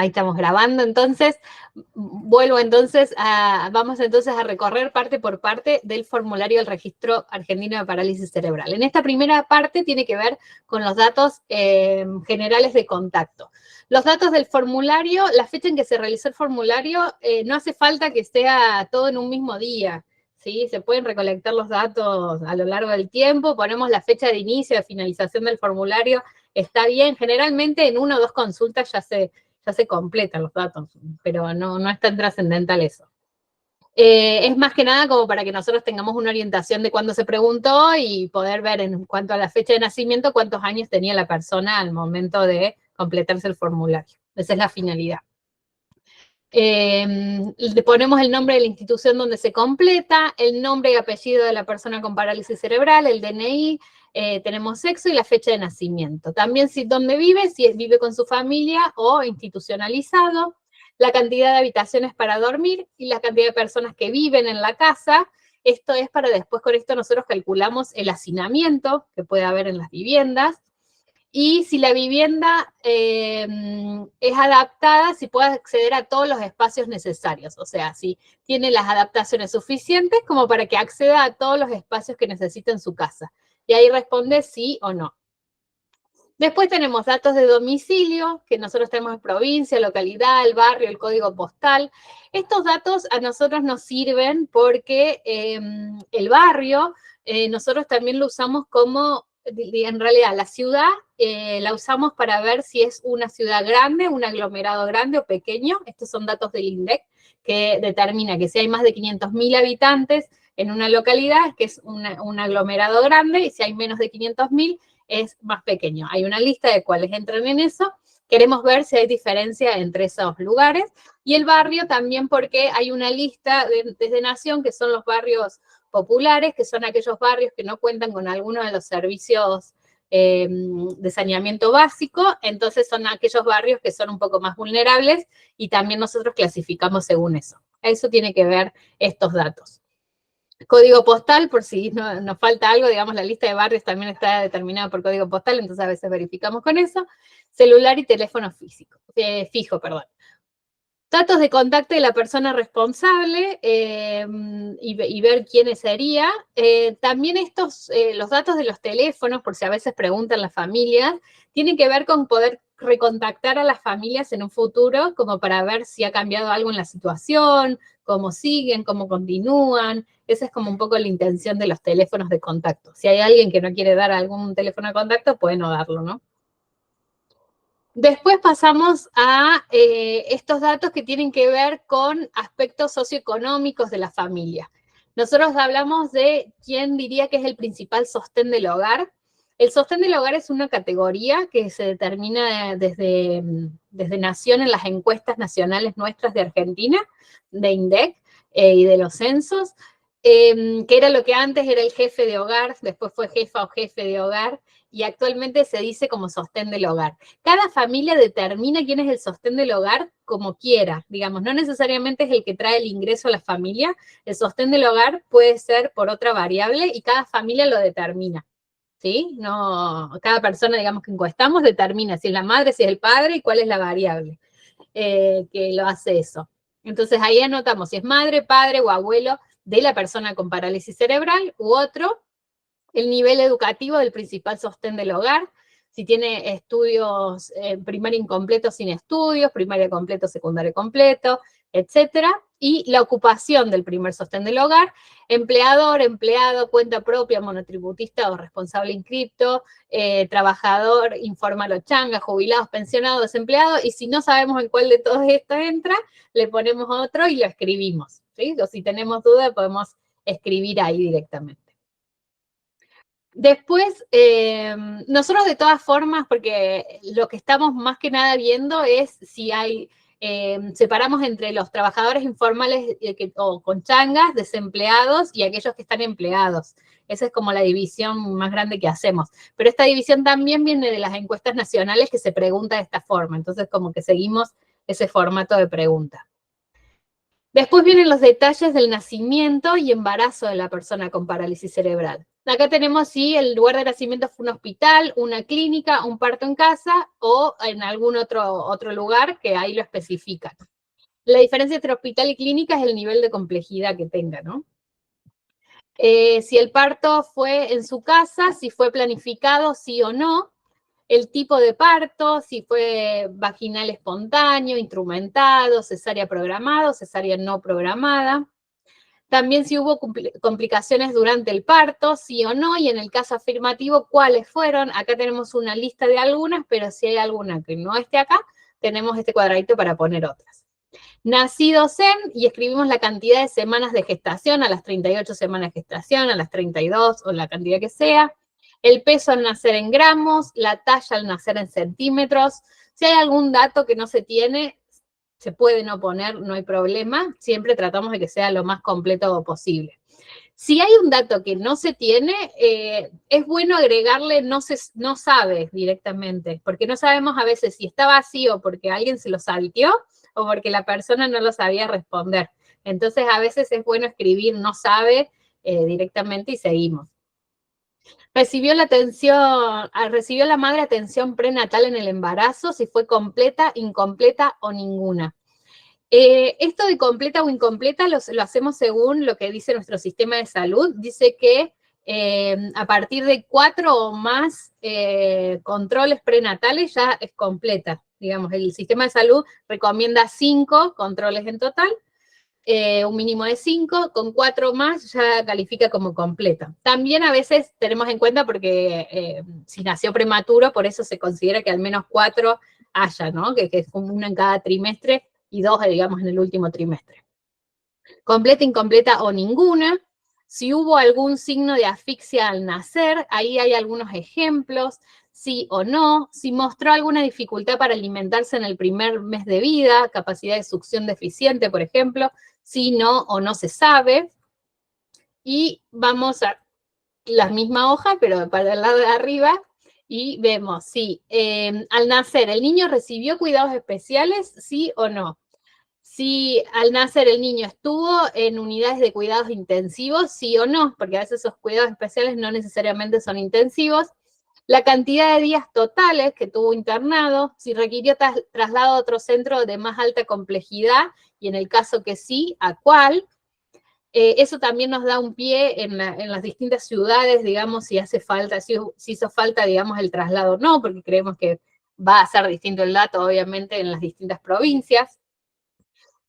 Ahí estamos grabando, entonces, vamos entonces a recorrer parte por parte del formulario del Registro Argentino de Parálisis Cerebral. En esta primera parte tiene que ver con los datos generales de contacto. Los datos del formulario, la fecha en que se realizó el formulario, no hace falta que sea todo en un mismo día, ¿sí? Se pueden recolectar los datos a lo largo del tiempo, ponemos la fecha de inicio, de finalización del formulario, está bien. Generalmente en 1 o 2 consultas ya se completan los datos, pero no es tan trascendental eso. Es más que nada como para que nosotros tengamos una orientación de cuándo se preguntó y poder ver en cuanto a la fecha de nacimiento cuántos años tenía la persona al momento de completarse el formulario. Esa es la finalidad. Le ponemos el nombre de la institución donde se completa, el nombre y apellido de la persona con parálisis cerebral, el DNI, tenemos sexo y la fecha de nacimiento. También dónde vive, si vive con su familia o institucionalizado, la cantidad de habitaciones para dormir y la cantidad de personas que viven en la casa. Esto es para después, con esto nosotros calculamos el hacinamiento que puede haber en las viviendas. Y si la vivienda es adaptada, si puede acceder a todos los espacios necesarios. O sea, si tiene las adaptaciones suficientes como para que acceda a todos los espacios que necesita en su casa. Y ahí responde sí o no. Después tenemos datos de domicilio, que nosotros tenemos provincia, localidad, el barrio, el código postal. Estos datos a nosotros nos sirven porque el barrio nosotros también lo usamos como, en realidad, la ciudad la usamos para ver si es una ciudad grande, un aglomerado grande o pequeño. Estos son datos del INDEC que determina que si hay más de 500.000 habitantes en una localidad, que es un aglomerado grande, y si hay menos de 500.000, es más pequeño. Hay una lista de cuáles entran en eso. Queremos ver si hay diferencia entre esos lugares. Y el barrio también porque hay una lista desde Nación, que son los barrios populares, que son aquellos barrios que no cuentan con alguno de los servicios de saneamiento básico. Entonces son aquellos barrios que son un poco más vulnerables y también nosotros clasificamos según eso. Eso tiene que ver estos datos. Código postal, por si nos falta algo, digamos, la lista de barrios también está determinada por código postal, entonces a veces verificamos con eso. Celular y teléfono fijo, perdón. Datos de contacto de la persona responsable y ver quiénes sería. También los datos de los teléfonos, por si a veces preguntan las familias, tienen que ver con poder recontactar a las familias en un futuro, como para ver si ha cambiado algo en la situación, cómo siguen, cómo continúan. Esa es como un poco la intención de los teléfonos de contacto. Si hay alguien que no quiere dar algún teléfono de contacto, puede no darlo, ¿no? Después pasamos a estos datos que tienen que ver con aspectos socioeconómicos de la familia. Nosotros hablamos de quién diría que es el principal sostén del hogar. El sostén del hogar es una categoría que se determina desde Nación en las encuestas nacionales nuestras de Argentina, de INDEC y de los censos, que era lo que antes era el jefe de hogar, después fue jefa o jefe de hogar, y actualmente se dice como sostén del hogar. Cada familia determina quién es el sostén del hogar como quiera, digamos, no necesariamente es el que trae el ingreso a la familia, el sostén del hogar puede ser por otra variable y cada familia lo determina, ¿sí? No, cada persona, digamos, que encuestamos determina si es la madre, si es el padre y cuál es la variable que lo hace eso. Entonces ahí anotamos si es madre, padre o abuelo de la persona con parálisis cerebral u otro, el nivel educativo del principal sostén del hogar, si tiene estudios primaria incompleto sin estudios, primaria completo, secundaria completo, etcétera, y la ocupación del primer sostén del hogar, empleador, empleado, cuenta propia, monotributista o responsable inscripto, trabajador informal o changa, jubilados, pensionados, desempleados, y si no sabemos en cuál de todos estos entra, le ponemos otro y lo escribimos, ¿sí? O si tenemos duda podemos escribir ahí directamente. Después, nosotros de todas formas, porque lo que estamos más que nada viendo es si hay, separamos entre los trabajadores informales o con changas, desempleados y aquellos que están empleados. Esa es como la división más grande que hacemos. Pero esta división también viene de las encuestas nacionales que se pregunta de esta forma. Entonces, como que seguimos ese formato de pregunta. Después vienen los detalles del nacimiento y embarazo de la persona con parálisis cerebral. Acá tenemos si el lugar de nacimiento fue un hospital, una clínica, un parto en casa o en algún otro lugar que ahí lo especifican. La diferencia entre hospital y clínica es el nivel de complejidad que tenga, ¿no? Si el parto fue en su casa, si fue planificado, sí o no, el tipo de parto, si fue vaginal espontáneo, instrumentado, cesárea programado, cesárea no programada. También si hubo complicaciones durante el parto, sí o no, y en el caso afirmativo, cuáles fueron. Acá tenemos una lista de algunas, pero si hay alguna que no esté acá, tenemos este cuadradito para poner otras. Nacidos en, y escribimos la cantidad de semanas de gestación, a las 38 semanas de gestación, a las 32 o la cantidad que sea. El peso al nacer en gramos, la talla al nacer en centímetros. Si hay algún dato que no se tiene, se puede no poner, no hay problema. Siempre tratamos de que sea lo más completo posible. Si hay un dato que no se tiene, es bueno agregarle no sabe directamente, porque no sabemos a veces si está vacío porque alguien se lo salteó o porque la persona no lo sabía responder. Entonces a veces es bueno escribir no sabe directamente y seguimos. Recibió la madre atención prenatal en el embarazo, si fue completa, incompleta o ninguna. Esto de completa o incompleta lo hacemos según lo que dice nuestro sistema de salud. Dice que a partir de 4 o más controles prenatales ya es completa. Digamos, el sistema de salud recomienda 5 controles en total, un mínimo de 5, con 4 más ya califica como completa. También a veces tenemos en cuenta porque si nació prematuro, por eso se considera que al menos 4 haya, ¿no? Que es como una en cada trimestre y 2, digamos, en el último trimestre. Completa, incompleta o ninguna. Si hubo algún signo de asfixia al nacer, ahí hay algunos ejemplos, sí o no. Si mostró alguna dificultad para alimentarse en el primer mes de vida, capacidad de succión deficiente, por ejemplo, sí, no o no se sabe. Y vamos a la misma hoja, pero para el lado de arriba, y vemos si al nacer el niño recibió cuidados especiales, sí o no. Si al nacer el niño estuvo en unidades de cuidados intensivos, sí o no, porque a veces esos cuidados especiales no necesariamente son intensivos. La cantidad de días totales que tuvo internado, si requirió traslado a otro centro de más alta complejidad, y en el caso que sí, ¿a cuál? Eso también nos da un pie en las distintas ciudades, digamos, si hace falta, si hizo falta, digamos, el traslado o no, porque creemos que va a ser distinto el dato, obviamente, en las distintas provincias.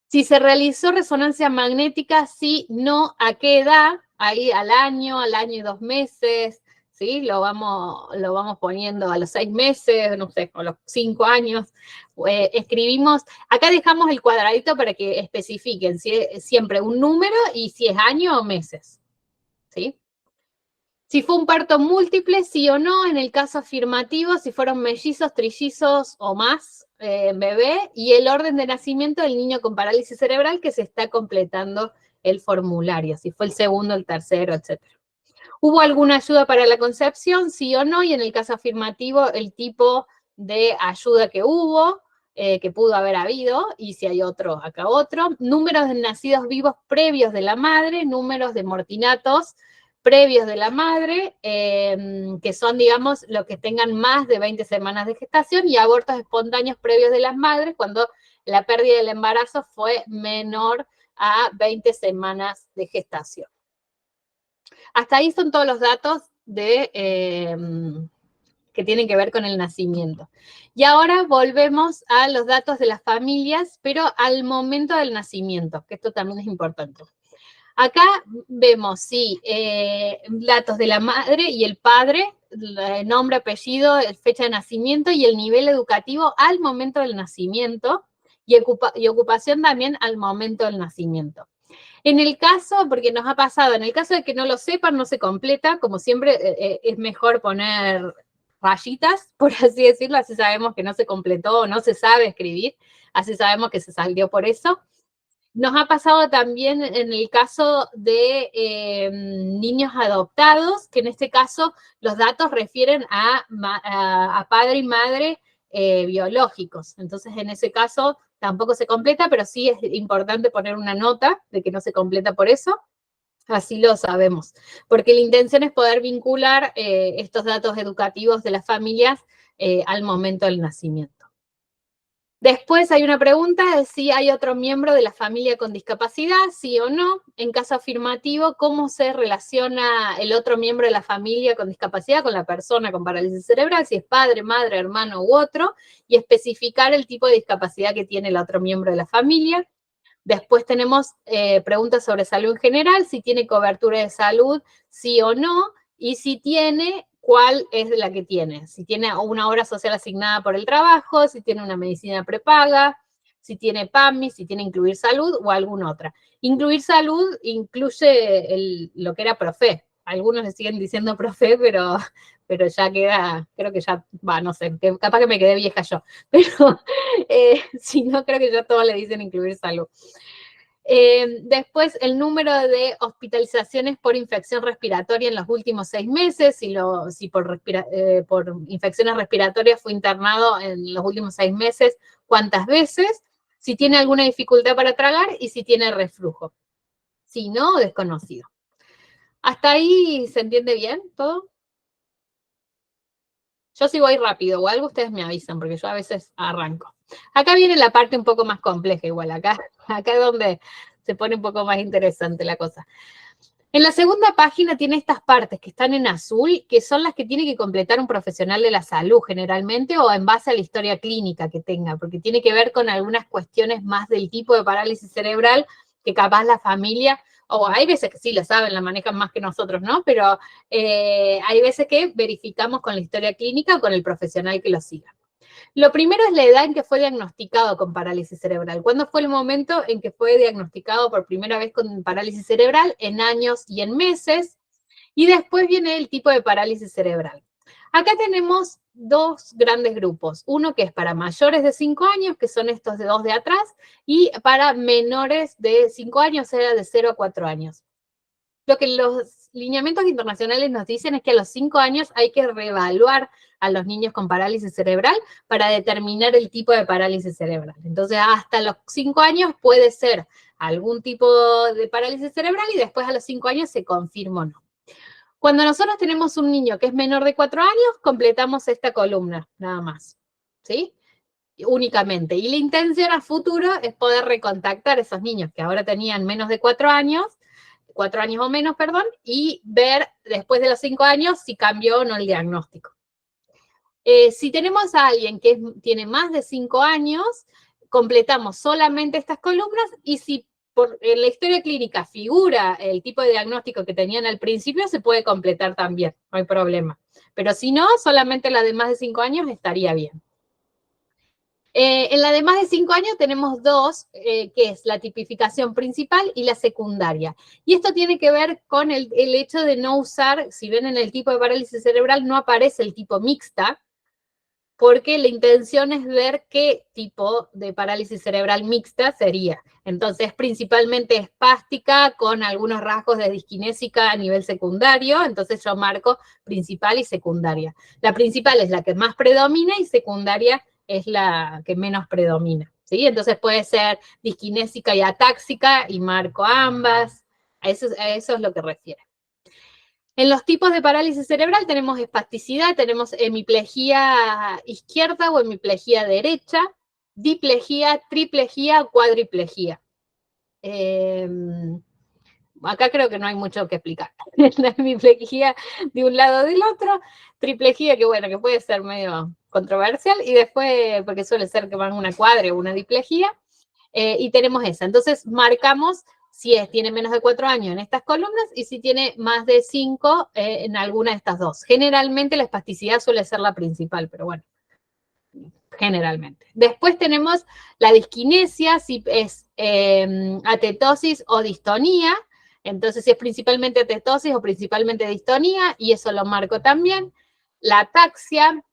Si se realizó resonancia magnética, sí, no, a qué edad, ahí al año y 2 meses, ¿sí? Lo vamos poniendo a los 6 meses, no sé, a los 5 años. Escribimos, acá dejamos el cuadradito para que especifiquen si es siempre un número y si es año o meses, ¿sí? Si fue un parto múltiple, sí o no, en el caso afirmativo, si fueron mellizos, trillizos o más, bebé, y el orden de nacimiento del niño con parálisis cerebral que se está completando el formulario, si fue el segundo, el tercero, etc. ¿Hubo alguna ayuda para la concepción? Sí o no, y en el caso afirmativo, el tipo de ayuda que hubo, que pudo haber habido, y si hay otro, acá otro. Números de nacidos vivos previos de la madre, números de mortinatos previos de la madre, que son, digamos, los que tengan más de 20 semanas de gestación, y abortos espontáneos previos de las madres cuando la pérdida del embarazo fue menor a 20 semanas de gestación. Hasta ahí son todos los datos que tienen que ver con el nacimiento. Y ahora volvemos a los datos de las familias, pero al momento del nacimiento, que esto también es importante. Acá vemos, sí, datos de la madre y el padre, nombre, apellido, fecha de nacimiento y el nivel educativo al momento del nacimiento y ocupación también al momento del nacimiento. En el caso, porque nos ha pasado, en el caso de que no lo sepan, no se completa, como siempre es mejor poner rayitas, por así decirlo, así sabemos que no se completó o no se sabe escribir, así sabemos que se salió por eso. Nos ha pasado también en el caso de niños adoptados, que en este caso los datos refieren a padre y madre biológicos. Entonces, en ese caso tampoco se completa, pero sí es importante poner una nota de que no se completa por eso. Así lo sabemos, porque la intención es poder vincular estos datos educativos de las familias al momento del nacimiento. Después hay una pregunta de si hay otro miembro de la familia con discapacidad, sí o no. En caso afirmativo, ¿cómo se relaciona el otro miembro de la familia con discapacidad con la persona con parálisis cerebral? Si es padre, madre, hermano u otro, y especificar el tipo de discapacidad que tiene el otro miembro de la familia. Después tenemos preguntas sobre salud en general, si tiene cobertura de salud, sí o no, y si tiene, cuál es la que tiene. Si tiene una hora social asignada por el trabajo, si tiene una medicina prepaga, si tiene PAMI, si tiene incluir salud o alguna otra. Incluir salud incluye lo que era Profe. Algunos le siguen diciendo Profe, pero ya queda, creo que ya, no sé, capaz que me quedé vieja yo, pero si no, creo que ya todos le dicen incluir salud. Después, el número de hospitalizaciones por infección respiratoria en los últimos 6 meses, si por infecciones respiratorias fue internado en los últimos 6 meses, cuántas veces, si tiene alguna dificultad para tragar y si tiene reflujo. Si no, desconocido. ¿Hasta ahí se entiende bien todo? Yo si voy rápido o algo, ustedes me avisan, porque yo a veces arranco. Acá viene la parte un poco más compleja igual, acá es donde se pone un poco más interesante la cosa. En la segunda página tiene estas partes que están en azul, que son las que tiene que completar un profesional de la salud generalmente o en base a la historia clínica que tenga, porque tiene que ver con algunas cuestiones más del tipo de parálisis cerebral que capaz la familia, o hay veces que sí lo saben, la manejan más que nosotros, ¿no? Pero hay veces que verificamos con la historia clínica o con el profesional que lo siga. Lo primero es la edad en que fue diagnosticado con parálisis cerebral. ¿Cuándo fue el momento en que fue diagnosticado por primera vez con parálisis cerebral? En años y en meses. Y después viene el tipo de parálisis cerebral. Acá tenemos dos grandes grupos. Uno que es para mayores de 5 años, que son estos de dos de atrás, y para menores de 5 años, o sea, de 0 a 4 años. Lo que los lineamientos internacionales nos dicen es que a los 5 años hay que reevaluar a los niños con parálisis cerebral para determinar el tipo de parálisis cerebral. Entonces, hasta los 5 años puede ser algún tipo de parálisis cerebral y después a los 5 años se confirma o no. Cuando nosotros tenemos un niño que es menor de 4 años, completamos esta columna, nada más. ¿Sí? Únicamente. Y la intención a futuro es poder recontactar a esos niños que ahora tenían menos de 4 años, 4 años o menos, perdón, y ver después de los 5 años si cambió o no el diagnóstico. Si tenemos a alguien que tiene más de 5 años, completamos solamente estas columnas y si en la historia clínica figura el tipo de diagnóstico que tenían al principio, se puede completar también, no hay problema. Pero si no, solamente la de más de 5 años estaría bien. En la de más de 5 años tenemos dos, que es la tipificación principal y la secundaria. Y esto tiene que ver con el hecho de no usar, si ven en el tipo de parálisis cerebral no aparece el tipo mixta, porque la intención es ver qué tipo de parálisis cerebral mixta sería. Entonces, principalmente espástica con algunos rasgos de disquinésica a nivel secundario, entonces yo marco principal y secundaria. La principal es la que más predomina y secundaria es la que menos predomina, ¿sí? Entonces puede ser disquinésica y atáxica y marco ambas, a eso es lo que refiere. En los tipos de parálisis cerebral tenemos espasticidad, tenemos hemiplegia izquierda o hemiplegia derecha, diplegia, triplegia, cuadriplegia. Acá creo que no hay mucho que explicar. La hemiplegia de un lado o del otro, triplegia que bueno, que puede ser medio controversial, y después, porque suele ser que van una cuadra o una diplegia, y tenemos esa. Entonces marcamos si tiene menos de 4 años en estas columnas y si tiene más de 5 en alguna de estas dos. Generalmente la espasticidad suele ser la principal, pero bueno, generalmente. Después tenemos la disquinesia, si es atetosis o distonía. Entonces, si es principalmente atetosis o principalmente distonía, y eso lo marco también. La ataxia.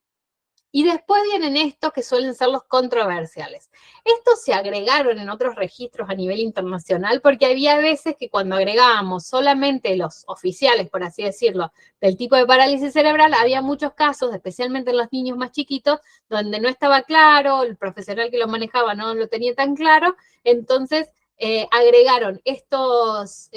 Y después vienen estos que suelen ser los controversiales. Estos se agregaron en otros registros a nivel internacional porque había veces que cuando agregábamos solamente los oficiales, por así decirlo, del tipo de parálisis cerebral, había muchos casos, especialmente en los niños más chiquitos, donde no estaba claro, el profesional que lo manejaba no lo tenía tan claro, entonces agregaron estas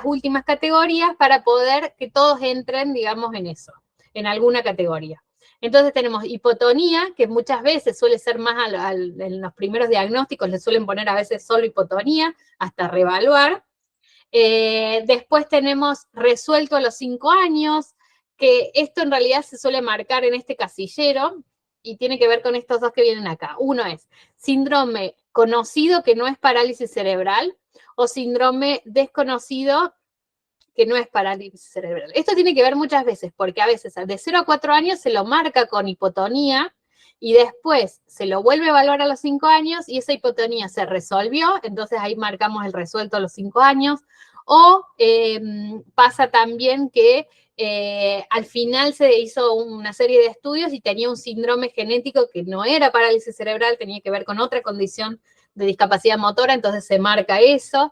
últimas categorías para poder que todos entren, digamos, en eso, en alguna categoría. Entonces tenemos hipotonía, que muchas veces suele ser más en los primeros diagnósticos, le suelen poner a veces solo hipotonía, hasta reevaluar. Después tenemos resuelto a los 5 años, que esto en realidad se suele marcar en este casillero, y tiene que ver con estos dos que vienen acá. Uno es síndrome conocido que no es parálisis cerebral, o síndrome desconocido que no es parálisis cerebral. Esto tiene que ver muchas veces, porque a veces de 0 a 4 años se lo marca con hipotonía, y después se lo vuelve a evaluar a los 5 años, y esa hipotonía se resolvió, entonces ahí marcamos el resuelto a los 5 años, o pasa también que al final se hizo una serie de estudios y tenía un síndrome genético que no era parálisis cerebral, tenía que ver con otra condición de discapacidad motora, entonces se marca eso.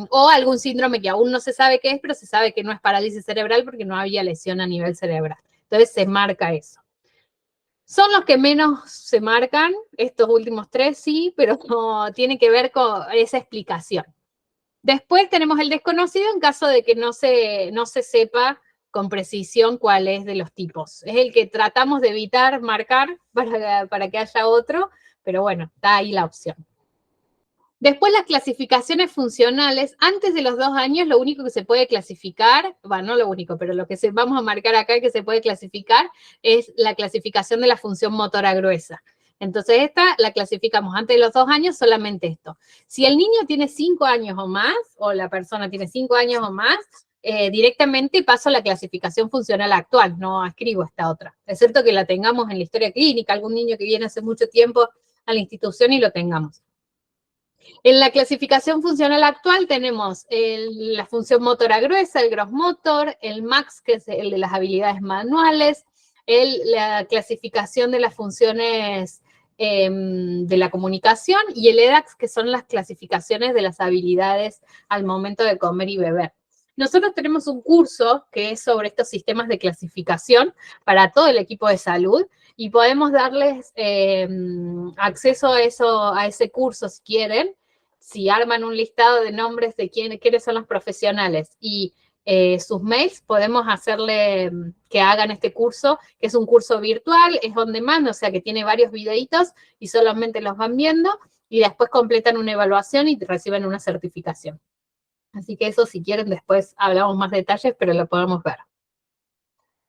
O algún síndrome que aún no se sabe qué es, pero se sabe que no es parálisis cerebral porque no había lesión a nivel cerebral. Entonces se marca eso. Son los que menos se marcan, estos últimos 3 sí, pero no tiene que ver con esa explicación. Después tenemos el desconocido en caso de que no se sepa con precisión cuál es de los tipos. Es el que tratamos de evitar marcar para que haya otro, pero bueno, está ahí la opción. Después las clasificaciones funcionales, antes de los 2 años, lo único que se puede clasificar, bueno, no lo único, pero lo que vamos a marcar acá que se puede clasificar es la clasificación de la función motora gruesa. Entonces esta la clasificamos antes de los 2 años, solamente esto. Si el niño tiene 5 años o más, o la persona tiene 5 años o más, directamente paso a la clasificación funcional actual, no escribo esta otra. Es cierto que la tengamos en la historia clínica, algún niño que viene hace mucho tiempo a la institución y lo tengamos. En la clasificación funcional actual tenemos la función motora gruesa, el gross motor, el MAX, que es el de las habilidades manuales, la clasificación de las funciones de la comunicación, y el EDAX, que son las clasificaciones de las habilidades al momento de comer y beber. Nosotros tenemos un curso que es sobre estos sistemas de clasificación para todo el equipo de salud, y podemos darles acceso a ese curso si quieren. Si arman un listado de nombres de quiénes son los profesionales y sus mails, podemos hacerle que hagan este curso, que es un curso virtual, es on demand, o sea que tiene varios videitos y solamente los van viendo, y después completan una evaluación y reciben una certificación. Así que eso, si quieren, después hablamos más detalles, pero lo podemos ver.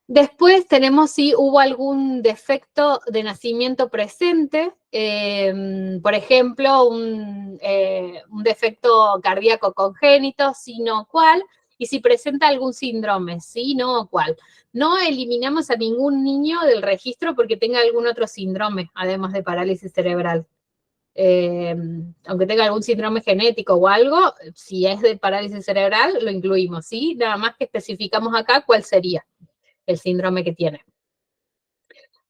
Después tenemos si hubo algún defecto de nacimiento presente, por ejemplo, un defecto cardíaco congénito, sí, no, cuál, y si presenta algún síndrome, sí, no, cuál. No eliminamos a ningún niño del registro porque tenga algún otro síndrome, además de parálisis cerebral. Aunque tenga algún síndrome genético o algo, si es de parálisis cerebral, lo incluimos, ¿sí? Nada más que especificamos acá cuál sería el síndrome que tiene.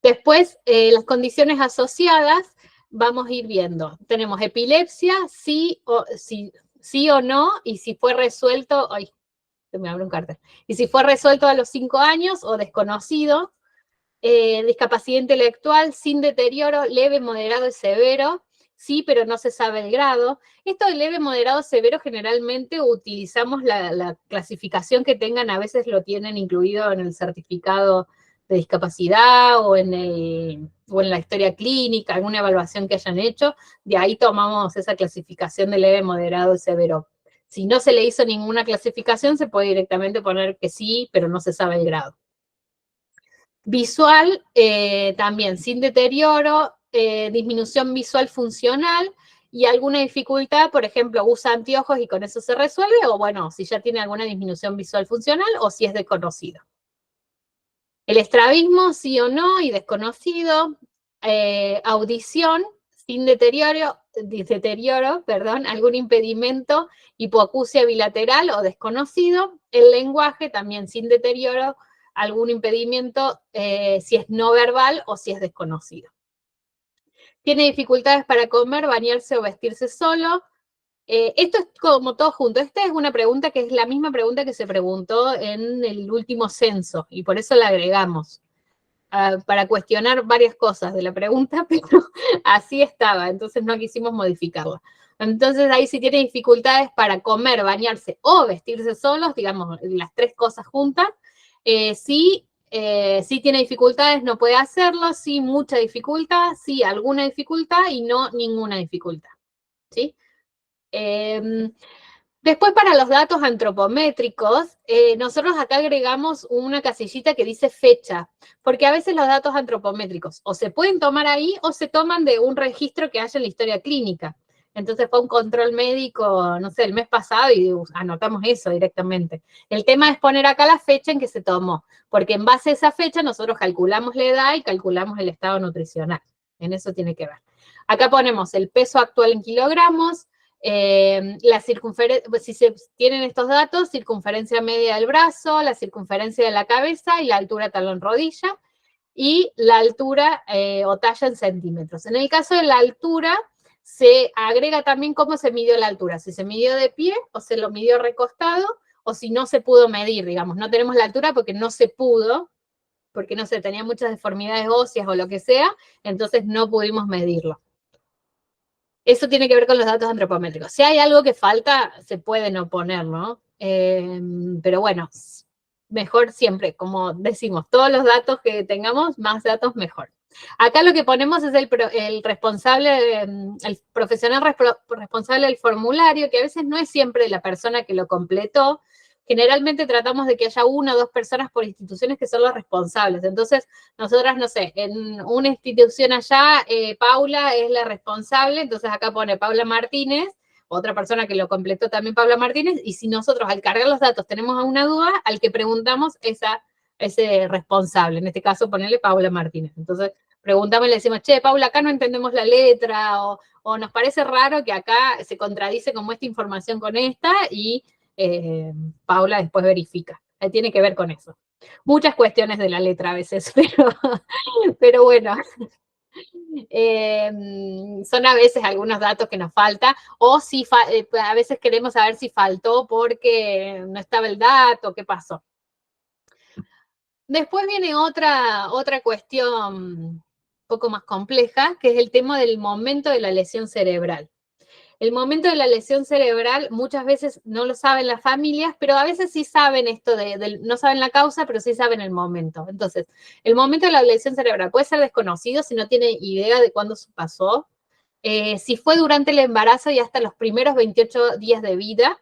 Después, las condiciones asociadas, vamos a ir viendo. Tenemos epilepsia, sí o no, y si fue resuelto, ay, se me abre un cartel, y si fue resuelto a los 5 años o desconocido. Discapacidad intelectual sin deterioro, leve, moderado y severo, sí, pero no se sabe el grado. Esto de leve, moderado, severo, generalmente utilizamos la clasificación que tengan, a veces lo tienen incluido en el certificado de discapacidad o en la historia clínica, alguna evaluación que hayan hecho, de ahí tomamos esa clasificación de leve, moderado y severo. Si no se le hizo ninguna clasificación, se puede directamente poner que sí, pero no se sabe el grado. Visual, también sin deterioro, disminución visual funcional y alguna dificultad, por ejemplo, usa anteojos y con eso se resuelve, o bueno, si ya tiene alguna disminución visual funcional o si es desconocido. El estrabismo, sí o no, y desconocido. Audición, sin deterioro, algún impedimento, hipoacusia bilateral o desconocido. El lenguaje, también sin deterioro, algún impedimento, si es no verbal o si es desconocido. Tiene dificultades para comer, bañarse o vestirse solo. Esto es como todo junto. Esta es una pregunta que es la misma pregunta que se preguntó en el último censo, y por eso la agregamos. para cuestionar varias cosas de la pregunta, pero así estaba, entonces no quisimos modificarla. Entonces ahí si tiene dificultades para comer, bañarse o vestirse solos, digamos, las tres cosas juntas, sí tiene dificultades, no puede hacerlo, sí mucha dificultad, sí alguna dificultad y no ninguna dificultad, ¿sí? Después, para los datos antropométricos, nosotros acá agregamos una casillita que dice fecha, porque a veces los datos antropométricos o se pueden tomar ahí o se toman de un registro que haya en la historia clínica. Entonces fue un control médico, no sé, el mes pasado y anotamos eso directamente. El tema es poner acá la fecha en que se tomó, porque en base a esa fecha nosotros calculamos la edad y calculamos el estado nutricional. En eso tiene que ver. Acá ponemos el peso actual en kilogramos, la circunferencia, pues si se tienen estos datos, circunferencia media del brazo, la circunferencia de la cabeza y la altura talón-rodilla, y la altura o talla en centímetros. En el caso de la altura, se agrega también cómo se midió la altura, si se midió de pie o se lo midió recostado, o si no se pudo medir, digamos, no tenemos la altura porque no se pudo, porque no se tenía muchas deformidades óseas o lo que sea, entonces no pudimos medirlo. Eso tiene que ver con los datos antropométricos. Si hay algo que falta, se puede no poner, ¿no? Pero bueno, mejor siempre, como decimos, todos los datos que tengamos, más datos mejor. Acá lo que ponemos es el responsable, el profesional responsable del formulario, que a veces no es siempre la persona que lo completó. Generalmente tratamos de que haya una o dos personas por instituciones que son los responsables. Entonces, nosotras, no sé, en una institución allá, Paula es la responsable, entonces acá pone Paula Martínez, otra persona que lo completó también Paula Martínez, y si nosotros al cargar los datos tenemos alguna duda, al que preguntamos es a ese responsable, en este caso ponerle Paula Martínez. Entonces, preguntamos y le decimos, che, Paula, acá no entendemos la letra, o nos parece raro que acá se contradice como esta información con esta, y Paula después verifica. Tiene que ver con eso. Muchas cuestiones de la letra a veces, pero bueno, son a veces algunos datos que nos falta, o si a veces queremos saber si faltó porque no estaba el dato, qué pasó. Después viene otra cuestión un poco más compleja, que es el tema del momento de la lesión cerebral. El momento de la lesión cerebral muchas veces no lo saben las familias, pero a veces sí saben esto no saben la causa, pero sí saben el momento. Entonces, el momento de la lesión cerebral puede ser desconocido si no tiene idea de cuándo pasó, si fue durante el embarazo y hasta los primeros 28 días de vida,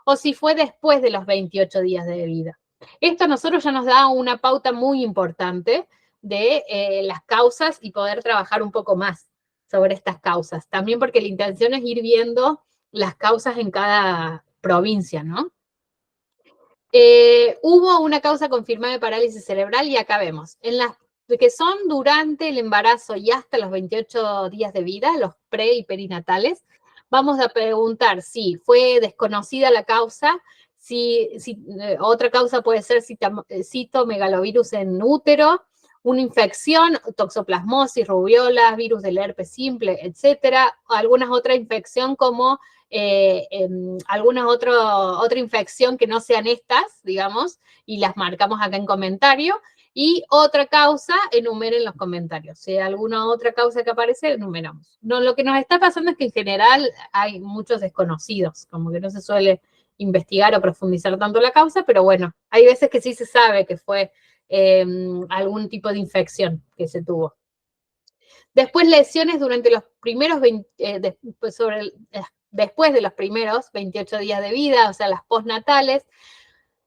o si fue después de los 28 días de vida. Esto a nosotros ya nos da una pauta muy importante de las causas y poder trabajar un poco más sobre estas causas. También porque la intención es ir viendo las causas en cada provincia, ¿no? Hubo una causa confirmada de parálisis cerebral y acá vemos, en las que son durante el embarazo y hasta los 28 días de vida, los pre y perinatales, vamos a preguntar si fue desconocida la causa, si otra causa puede ser citomegalovirus en útero, una infección, toxoplasmosis, rubiola, virus del herpes simple, etcétera, alguna otra infección como alguna otra infección que no sean estas, digamos, y las marcamos acá en comentario, y otra causa, enumeren los comentarios. Si hay alguna otra causa que aparece, enumeramos. No, lo que nos está pasando es que en general hay muchos desconocidos, como que no se suele investigar o profundizar tanto la causa, pero bueno, hay veces que sí se sabe que fue algún tipo de infección que se tuvo. Después lesiones durante los primeros después de los primeros 28 días de vida, o sea, las postnatales.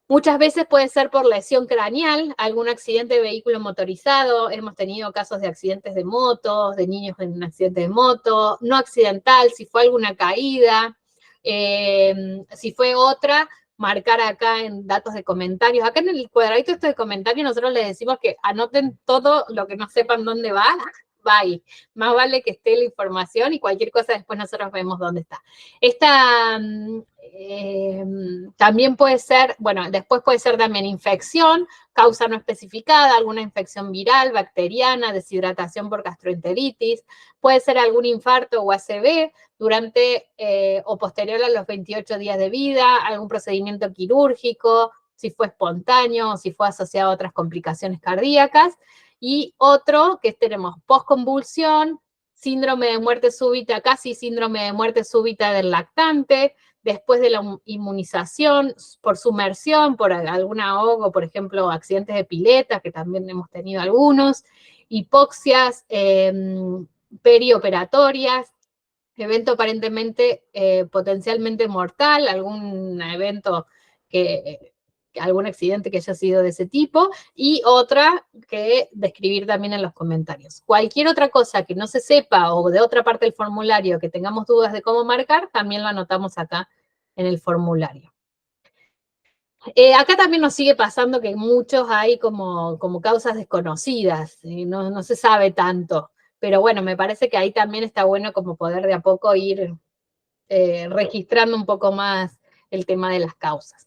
Muchas veces puede ser por lesión craneal, algún accidente de vehículo motorizado. Hemos tenido casos de accidentes de motos, de niños en un accidente de moto, no accidental, si fue alguna caída, si fue otra, marcar acá en datos de comentarios. Acá en el cuadradito este de comentarios nosotros les decimos que anoten todo lo que no sepan dónde va ahí. Más vale que esté la información y cualquier cosa después nosotros vemos dónde está. Esta también puede ser, bueno, después puede ser también infección, causa no especificada, alguna infección viral, bacteriana, deshidratación por gastroenteritis, puede ser algún infarto o ACV durante o posterior a los 28 días de vida, algún procedimiento quirúrgico, si fue espontáneo o si fue asociado a otras complicaciones cardíacas. y otro que tenemos postconvulsión, síndrome de muerte súbita, casi síndrome de muerte súbita del lactante, después de la inmunización, por sumersión, por algún ahogo, por ejemplo, accidentes de pileta, que también hemos tenido algunos, hipoxias perioperatorias, evento aparentemente potencialmente mortal, algún evento algún accidente que haya sido de ese tipo, y otra que describir también en los comentarios. Cualquier otra cosa que no se sepa o de otra parte del formulario que tengamos dudas de cómo marcar, también lo anotamos acá en el formulario. Acá también nos sigue pasando que muchos hay como causas desconocidas, no se sabe tanto, pero bueno, me parece que ahí también está bueno como poder de a poco ir registrando un poco más el tema de las causas.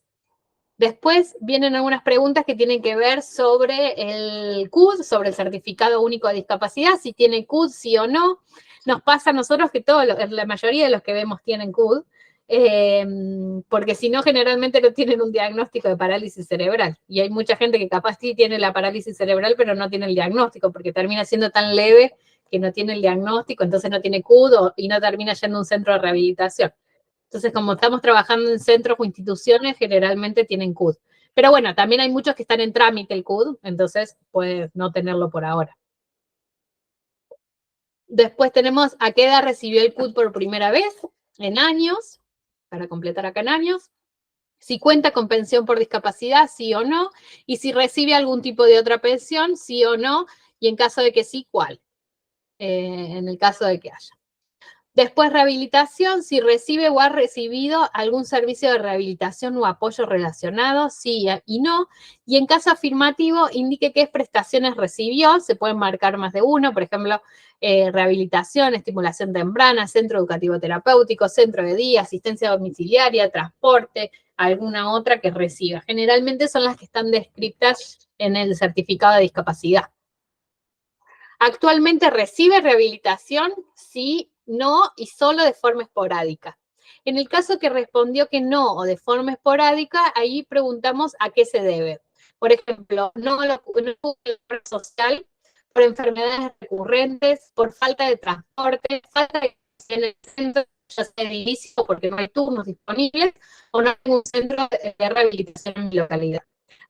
Después vienen algunas preguntas que tienen que ver sobre el CUD, sobre el Certificado Único de Discapacidad, si tiene CUD, sí o no. Nos pasa a nosotros que la mayoría de los que vemos tienen CUD, porque si no, generalmente no tienen un diagnóstico de parálisis cerebral. Y hay mucha gente que capaz sí tiene la parálisis cerebral, pero no tiene el diagnóstico, porque termina siendo tan leve que no tiene el diagnóstico, entonces no tiene CUD y no termina yendo a un centro de rehabilitación. Entonces, como estamos trabajando en centros o instituciones, generalmente tienen CUD. Pero bueno, también hay muchos que están en trámite el CUD, entonces puedes no tenerlo por ahora. Después tenemos a qué edad recibió el CUD por primera vez, en años, para completar acá en años. Si cuenta con pensión por discapacidad, sí o no. Y si recibe algún tipo de otra pensión, sí o no. Y en caso de que sí, ¿cuál? En el caso de que haya. Después, rehabilitación, si recibe o ha recibido algún servicio de rehabilitación o apoyo relacionado, sí y no. Y en caso afirmativo, indique qué prestaciones recibió, se pueden marcar más de uno, por ejemplo, rehabilitación, estimulación temprana, centro educativo terapéutico, centro de día, asistencia domiciliaria, transporte, alguna otra que reciba. Generalmente son las que están descritas en el certificado de discapacidad. Actualmente recibe rehabilitación, sí, no y solo de forma esporádica. En el caso que respondió que no o de forma esporádica, ahí preguntamos a qué se debe. Por ejemplo, no la obra social, por enfermedades recurrentes, por falta de transporte, falta de en el centro, ya sea edilicio porque no hay turnos disponibles o no hay un centro de rehabilitación en mi localidad.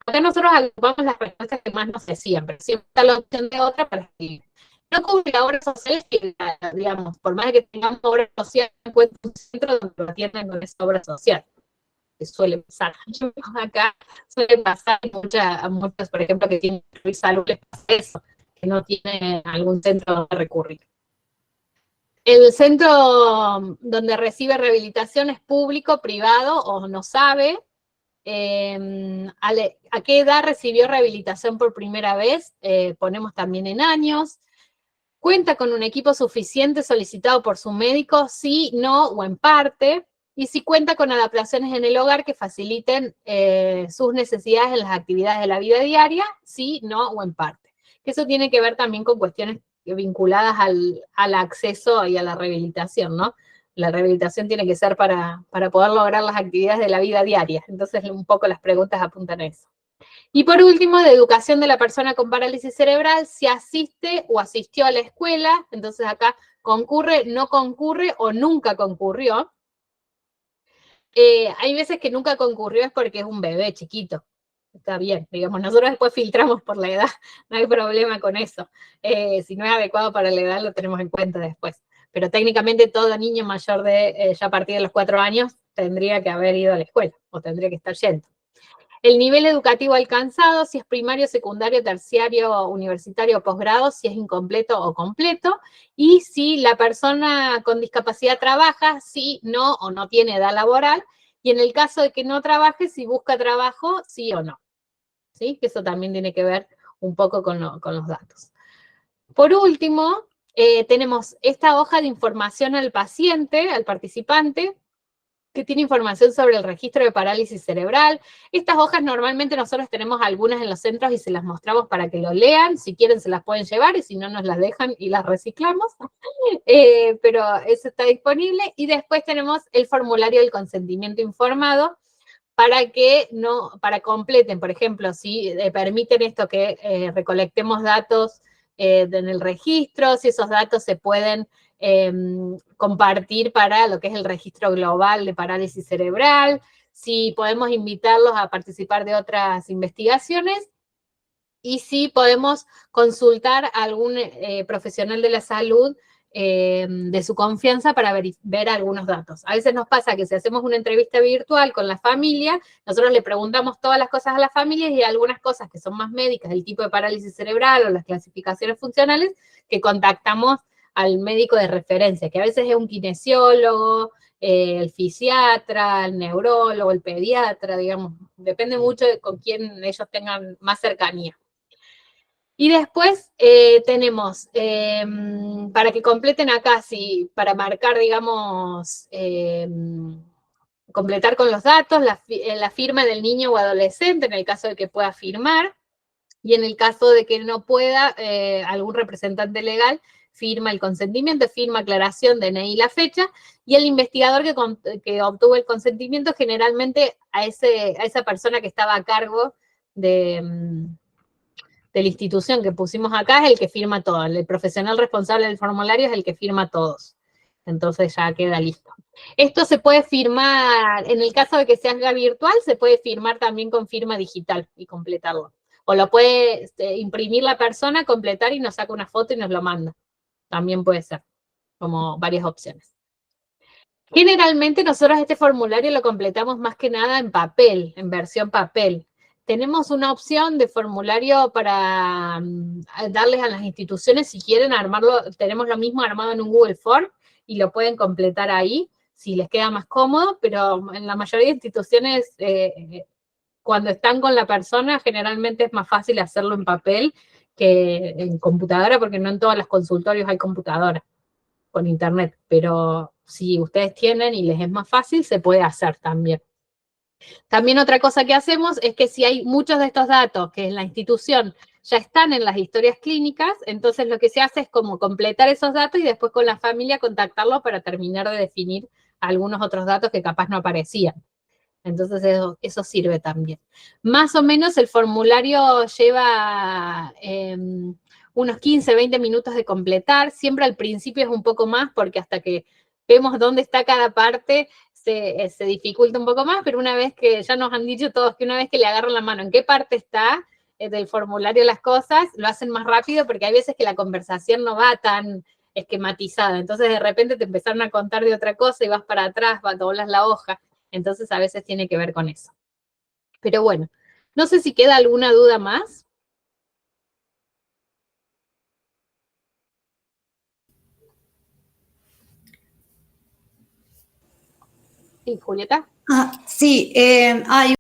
Acá nosotros agrupamos las respuestas que más nos decían, pero siempre está la opción de otra para escribir. No cubre la obra social, que, digamos, por más que tengamos obra social, encuentra un centro donde lo atiendan con esa obra social, que suele pasar. Acá suele pasar a muchas, por ejemplo, que tienen salud, les pasa eso, que no tienen algún centro donde recurrir. El centro donde recibe rehabilitación es público, privado o no sabe. ¿A qué edad recibió rehabilitación por primera vez? Ponemos también en años. ¿Cuenta con un equipo suficiente solicitado por su médico? Sí, no o en parte. Y si cuenta con adaptaciones en el hogar que faciliten sus necesidades en las actividades de la vida diaria, sí, no o en parte. Que eso tiene que ver también con cuestiones vinculadas al acceso y a la rehabilitación, ¿no? La rehabilitación tiene que ser para poder lograr las actividades de la vida diaria. Entonces, un poco las preguntas apuntan a eso. Y por último, de educación de la persona con parálisis cerebral, si asiste o asistió a la escuela, entonces acá concurre, no concurre o nunca concurrió. Hay veces que nunca concurrió es porque es un bebé chiquito. Está bien, digamos, nosotros después filtramos por la edad, no hay problema con eso. Si no es adecuado para la edad, lo tenemos en cuenta después. Pero técnicamente todo niño mayor de ya a partir de los 4 años tendría que haber ido a la escuela o tendría que estar yendo. El nivel educativo alcanzado, si es primario, secundario, terciario, universitario o posgrado, si es incompleto o completo, y si la persona con discapacidad trabaja, si no o no tiene edad laboral, y en el caso de que no trabaje, si busca trabajo, sí o no. ¿Sí? Que eso también tiene que ver un poco con los datos. Por último, tenemos esta hoja de información al paciente, al participante, que tiene información sobre el registro de parálisis cerebral. Estas hojas normalmente nosotros tenemos algunas en los centros y se las mostramos para que lo lean. Si quieren se las pueden llevar y si no nos las dejan y las reciclamos. Pero eso está disponible. Y después tenemos el formulario del consentimiento informado para completen, por ejemplo, si permiten esto que recolectemos datos en el registro, si esos datos se pueden compartir para lo que es el registro global de parálisis cerebral, si podemos invitarlos a participar de otras investigaciones y si podemos consultar a algún profesional de la salud de su confianza para ver algunos datos. A veces nos pasa que si hacemos una entrevista virtual con la familia, nosotros le preguntamos todas las cosas a la familia y algunas cosas que son más médicas, el tipo de parálisis cerebral o las clasificaciones funcionales, que contactamos al médico de referencia, que a veces es un kinesiólogo, el fisiatra, el neurólogo, el pediatra, digamos, depende mucho de con quién ellos tengan más cercanía. Y después tenemos, para que completen acá, sí, para marcar, digamos, completar con los datos, la firma del niño o adolescente, en el caso de que pueda firmar, y en el caso de que no pueda, algún representante legal firma el consentimiento, firma aclaración, DNI y la fecha, y el investigador que obtuvo el consentimiento generalmente a esa persona que estaba a cargo de la institución que pusimos acá es el que firma todo. El profesional responsable del formulario es el que firma todos. Entonces ya queda listo. Esto se puede firmar, en el caso de que se haga virtual, se puede firmar también con firma digital y completarlo. O lo puede imprimir la persona, completar y nos saca una foto y nos lo manda. También puede ser, como varias opciones. Generalmente nosotros este formulario lo completamos más que nada en papel, en versión papel. Tenemos una opción de formulario para darles a las instituciones si quieren armarlo, tenemos lo mismo armado en un Google Form y lo pueden completar ahí si les queda más cómodo, pero en la mayoría de instituciones cuando están con la persona generalmente es más fácil hacerlo en papel que en computadora porque no en todos los consultorios hay computadora con internet, pero si ustedes tienen y les es más fácil, se puede hacer también. También otra cosa que hacemos es que si hay muchos de estos datos que en la institución ya están en las historias clínicas, entonces lo que se hace es como completar esos datos y después con la familia contactarlo para terminar de definir algunos otros datos que capaz no aparecían. Entonces eso sirve también. Más o menos el formulario lleva unos 15, 20 minutos de completar. Siempre al principio es un poco más porque hasta que vemos dónde está cada parte se dificulta un poco más, pero una vez que ya nos han dicho todos que una vez que le agarran la mano en qué parte está del formulario las cosas, lo hacen más rápido porque hay veces que la conversación no va tan esquematizada. Entonces de repente te empezaron a contar de otra cosa y vas para atrás, doblas la hoja. Entonces a veces tiene que ver con eso. Pero bueno, no sé si queda alguna duda más. Sí, Julieta. Sí, hay